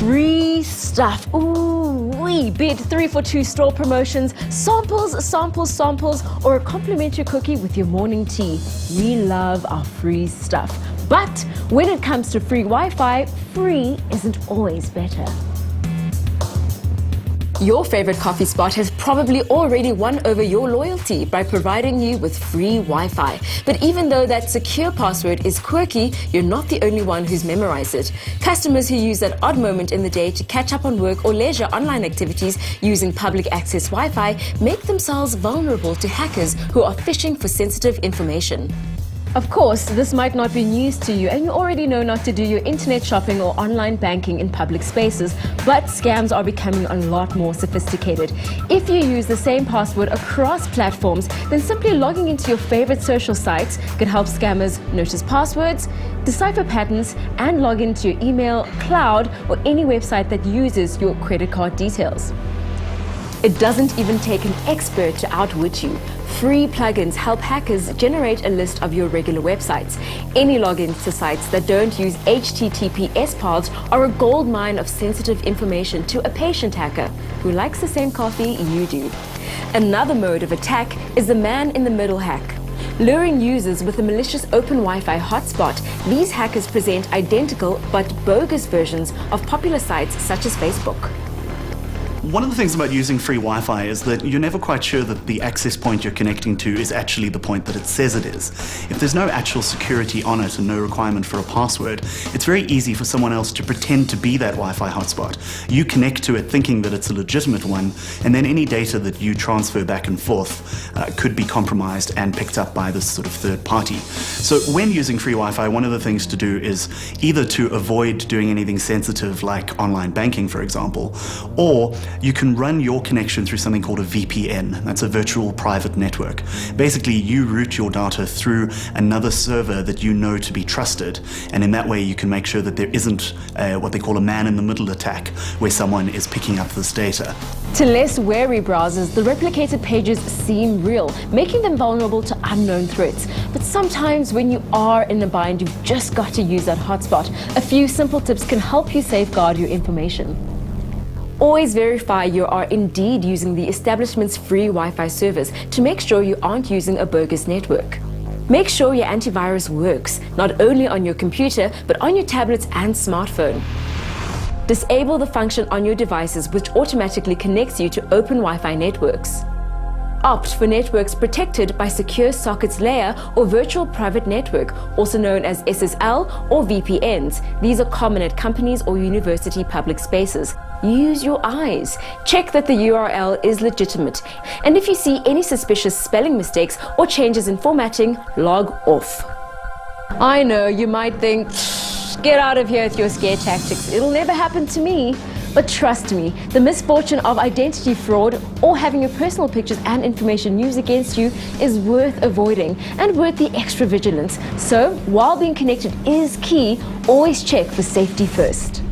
Free stuff. Ooh, be it 3 for 2 store promotions, samples, or a complimentary cookie with your morning tea. We love our free stuff. But when it comes to free Wi-Fi, free isn't always better. Your favorite coffee spot has probably already won over your loyalty by providing you with free Wi-Fi. But even though that secure password is quirky, you're not the only one who's memorized it. Customers who use that odd moment in the day to catch up on work or leisure online activities using public access Wi-Fi make themselves vulnerable to hackers who are fishing for sensitive information. Of course, this might not be news to you, and you already know not to do your internet shopping or online banking in public spaces, but scams are becoming a lot more sophisticated. If you use the same password across platforms, then simply logging into your favorite social sites could help scammers notice passwords, decipher patterns, and log into your email, cloud, or any website that uses your credit card details. It doesn't even take an expert to outwit you. Free plugins help hackers generate a list of your regular websites. Any logins to sites that don't use HTTPS paths are a goldmine of sensitive information to a patient hacker who likes the same coffee you do. Another mode of attack is the man-in-the-middle hack. Luring users with a malicious open Wi-Fi hotspot, these hackers present identical but bogus versions of popular sites such as Facebook. One of the things about using free Wi-Fi is that you're never quite sure that the access point you're connecting to is actually the point that it says it is. If there's no actual security on it and no requirement for a password, it's very easy for someone else to pretend to be that Wi-Fi hotspot. You connect to it thinking that it's a legitimate one, and then any data that you transfer back and forth could be compromised and picked up by this sort of third party. So when using free Wi-Fi, one of the things to do is either to avoid doing anything sensitive like online banking, for example, or you can run your connection through something called a VPN. That's a virtual private network. Basically, you route your data through another server that you know to be trusted, and in that way you can make sure that there isn't what they call a man-in-the-middle attack, where someone is picking up this data. To less wary browsers, the replicated pages seem real, making them vulnerable to unknown threats. But sometimes when you are in a bind, you've just got to use that hotspot. A few simple tips can help you safeguard your information. Always verify you are indeed using the establishment's free Wi-Fi service to make sure you aren't using a bogus network. Make sure your antivirus works, not only on your computer, but on your tablets and smartphone. Disable the function on your devices which automatically connects you to open Wi-Fi networks. Opt for networks protected by Secure Sockets Layer or Virtual Private Network, also known as SSL or VPNs. These are common at companies or university public spaces. Use your eyes. Check that the URL is legitimate. And if you see any suspicious spelling mistakes or changes in formatting, log off. I know you might think, get out of here with your scare tactics. It'll never happen to me. But trust me, the misfortune of identity fraud or having your personal pictures and information used against you is worth avoiding and worth the extra vigilance. So, while being connected is key, always check for safety first.